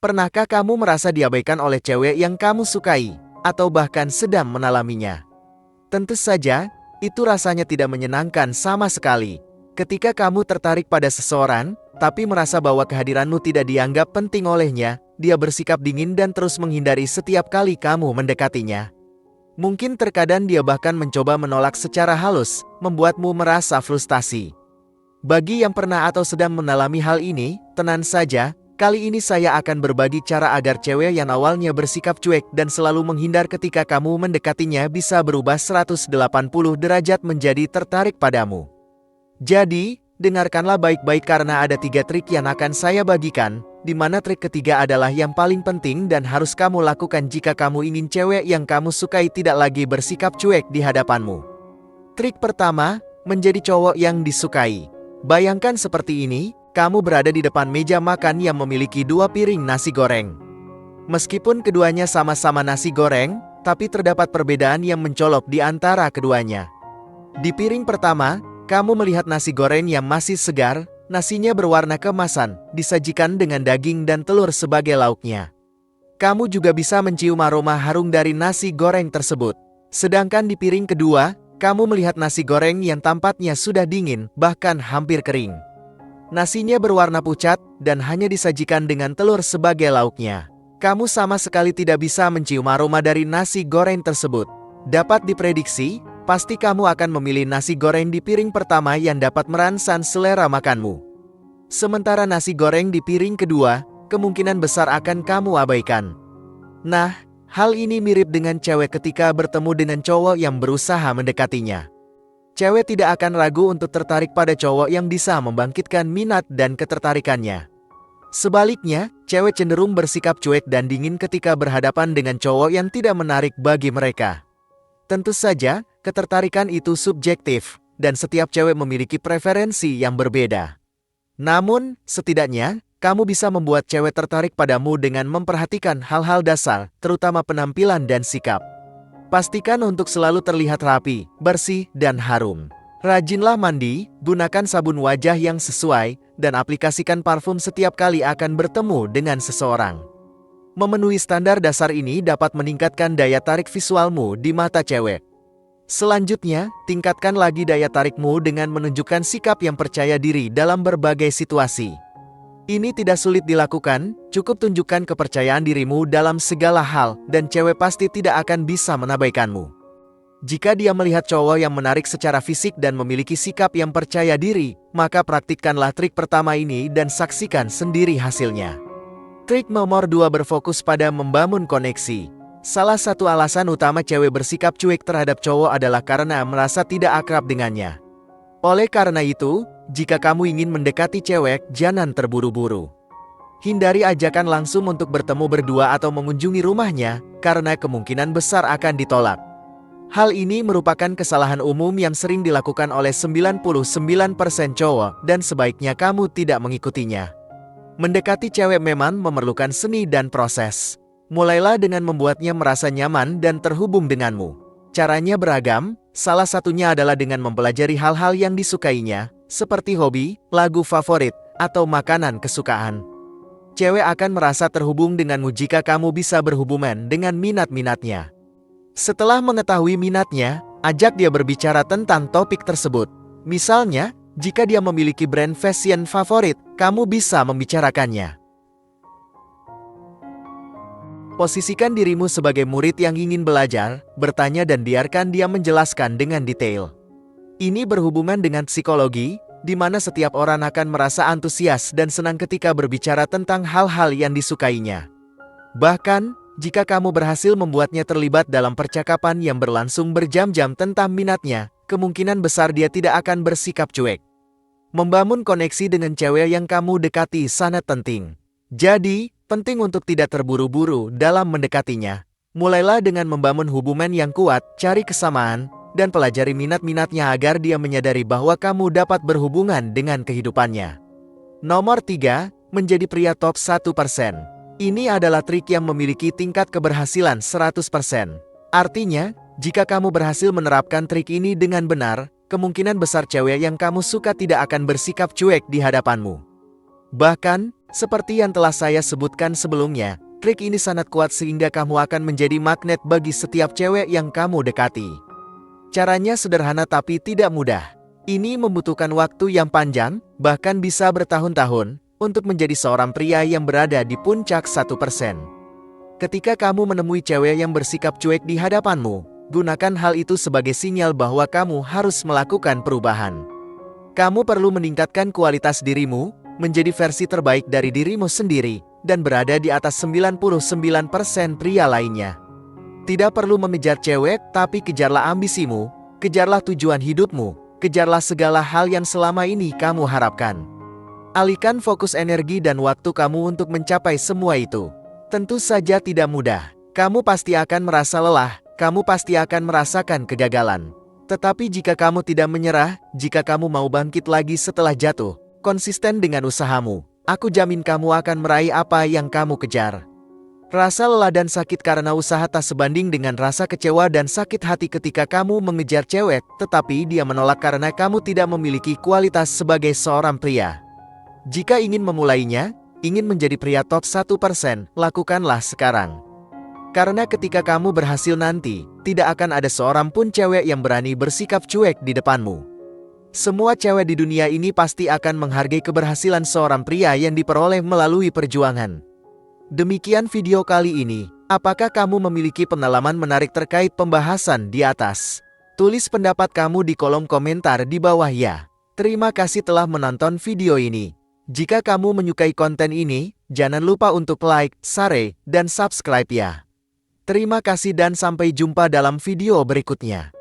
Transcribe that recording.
Pernahkah kamu merasa diabaikan oleh cewek yang kamu sukai, atau bahkan sedang mengalaminya? Tentu saja, itu rasanya tidak menyenangkan sama sekali. Ketika kamu tertarik pada seseorang, tapi merasa bahwa kehadiranmu tidak dianggap penting olehnya, dia bersikap dingin dan terus menghindari setiap kali kamu mendekatinya. Mungkin terkadang dia bahkan mencoba menolak secara halus, membuatmu merasa frustasi. Bagi yang pernah atau sedang mengalami hal ini, tenang saja. Kali ini saya akan berbagi cara agar cewek yang awalnya bersikap cuek dan selalu menghindar ketika kamu mendekatinya bisa berubah 180 derajat menjadi tertarik padamu. Jadi, dengarkanlah baik-baik karena ada 3 trik yang akan saya bagikan, di mana trik ketiga adalah yang paling penting dan harus kamu lakukan jika kamu ingin cewek yang kamu sukai tidak lagi bersikap cuek di hadapanmu. Trik pertama, menjadi cowok yang disukai. Bayangkan seperti ini. Kamu berada di depan meja makan yang memiliki 2 piring nasi goreng. Meskipun keduanya sama-sama nasi goreng, tapi terdapat perbedaan yang mencolok di antara keduanya. Di piring pertama, kamu melihat nasi goreng yang masih segar, nasinya berwarna keemasan, disajikan dengan daging dan telur sebagai lauknya. Kamu juga bisa mencium aroma harum dari nasi goreng tersebut. Sedangkan di piring kedua, kamu melihat nasi goreng yang tampaknya sudah dingin, bahkan hampir kering. Nasinya berwarna pucat dan hanya disajikan dengan telur sebagai lauknya. Kamu sama sekali tidak bisa mencium aroma dari nasi goreng tersebut. Dapat diprediksi, pasti kamu akan memilih nasi goreng di piring pertama yang dapat merangsang selera makanmu. Sementara nasi goreng di piring kedua, kemungkinan besar akan kamu abaikan. Nah, hal ini mirip dengan cewek ketika bertemu dengan cowok yang berusaha mendekatinya. Cewek tidak akan ragu untuk tertarik pada cowok yang bisa membangkitkan minat dan ketertarikannya. Sebaliknya, cewek cenderung bersikap cuek dan dingin ketika berhadapan dengan cowok yang tidak menarik bagi mereka. Tentu saja, ketertarikan itu subjektif, dan setiap cewek memiliki preferensi yang berbeda. Namun, setidaknya, kamu bisa membuat cewek tertarik padamu dengan memperhatikan hal-hal dasar, terutama penampilan dan sikap. Pastikan untuk selalu terlihat rapi, bersih, dan harum. Rajinlah mandi, gunakan sabun wajah yang sesuai, dan aplikasikan parfum setiap kali akan bertemu dengan seseorang. Memenuhi standar dasar ini dapat meningkatkan daya tarik visualmu di mata cewek. Selanjutnya, tingkatkan lagi daya tarikmu dengan menunjukkan sikap yang percaya diri dalam berbagai situasi. Ini tidak sulit dilakukan, cukup tunjukkan kepercayaan dirimu dalam segala hal, dan cewek pasti tidak akan bisa menabaikanmu. Jika dia melihat cowok yang menarik secara fisik dan memiliki sikap yang percaya diri, maka praktikkanlah trik pertama ini dan saksikan sendiri hasilnya. Trik nomor 2 berfokus pada membangun koneksi. Salah satu alasan utama cewek bersikap cuek terhadap cowok adalah karena merasa tidak akrab dengannya. Oleh karena itu, jika kamu ingin mendekati cewek, jangan terburu-buru. Hindari ajakan langsung untuk bertemu berdua atau mengunjungi rumahnya, karena kemungkinan besar akan ditolak. Hal ini merupakan kesalahan umum yang sering dilakukan oleh 99% cowok, dan sebaiknya kamu tidak mengikutinya. Mendekati cewek memang memerlukan seni dan proses. Mulailah dengan membuatnya merasa nyaman dan terhubung denganmu. Caranya beragam, salah satunya adalah dengan mempelajari hal-hal yang disukainya, seperti hobi, lagu favorit, atau makanan kesukaan. Cewek akan merasa terhubung denganmu jika kamu bisa berhubungan dengan minat-minatnya. Setelah mengetahui minatnya, ajak dia berbicara tentang topik tersebut. Misalnya, jika dia memiliki brand fashion favorit, kamu bisa membicarakannya. Posisikan dirimu sebagai murid yang ingin belajar, bertanya dan biarkan dia menjelaskan dengan detail. Ini berhubungan dengan psikologi, di mana setiap orang akan merasa antusias dan senang ketika berbicara tentang hal-hal yang disukainya. Bahkan, jika kamu berhasil membuatnya terlibat dalam percakapan yang berlangsung berjam-jam tentang minatnya, kemungkinan besar dia tidak akan bersikap cuek. Membangun koneksi dengan cewek yang kamu dekati sangat penting. Jadi, penting untuk tidak terburu-buru dalam mendekatinya. Mulailah dengan membangun hubungan yang kuat, cari kesamaan, dan pelajari minat-minatnya agar dia menyadari bahwa kamu dapat berhubungan dengan kehidupannya. Nomor 3, menjadi pria top 1%. Ini adalah trik yang memiliki tingkat keberhasilan 100%. Artinya, jika kamu berhasil menerapkan trik ini dengan benar, kemungkinan besar cewek yang kamu suka tidak akan bersikap cuek di hadapanmu. Bahkan, Seperti yang telah saya sebutkan sebelumnya, trik ini sangat kuat sehingga kamu akan menjadi magnet bagi setiap cewek yang kamu dekati. Caranya sederhana tapi tidak mudah. Ini membutuhkan waktu yang panjang, bahkan bisa bertahun-tahun, untuk menjadi seorang pria yang berada di puncak 1%. Ketika kamu menemui cewek yang bersikap cuek di hadapanmu, gunakan hal itu sebagai sinyal bahwa kamu harus melakukan perubahan. Kamu perlu meningkatkan kualitas dirimu, menjadi versi terbaik dari dirimu sendiri, dan berada di atas 99% pria lainnya. Tidak perlu mengejar cewek, tapi kejarlah ambisimu, kejarlah tujuan hidupmu, kejarlah segala hal yang selama ini kamu harapkan. Alihkan fokus energi dan waktu kamu untuk mencapai semua itu. Tentu saja tidak mudah. Kamu pasti akan merasa lelah, kamu pasti akan merasakan kegagalan. Tetapi jika kamu tidak menyerah, jika kamu mau bangkit lagi setelah jatuh, konsisten dengan usahamu, aku jamin kamu akan meraih apa yang kamu kejar. Rasa lelah dan sakit karena usaha tak sebanding dengan rasa kecewa dan sakit hati ketika kamu mengejar cewek, tetapi dia menolak karena kamu tidak memiliki kualitas sebagai seorang pria. Jika ingin memulainya, ingin menjadi pria top 1%, lakukanlah sekarang. Karena ketika kamu berhasil nanti, tidak akan ada seorang pun cewek yang berani bersikap cuek di depanmu. Semua cewek di dunia ini pasti akan menghargai keberhasilan seorang pria yang diperoleh melalui perjuangan. Demikian video kali ini. Apakah kamu memiliki pengalaman menarik terkait pembahasan di atas? Tulis pendapat kamu di kolom komentar di bawah ya. Terima kasih telah menonton video ini. Jika kamu menyukai konten ini, jangan lupa untuk like, share, dan subscribe ya. Terima kasih dan sampai jumpa dalam video berikutnya.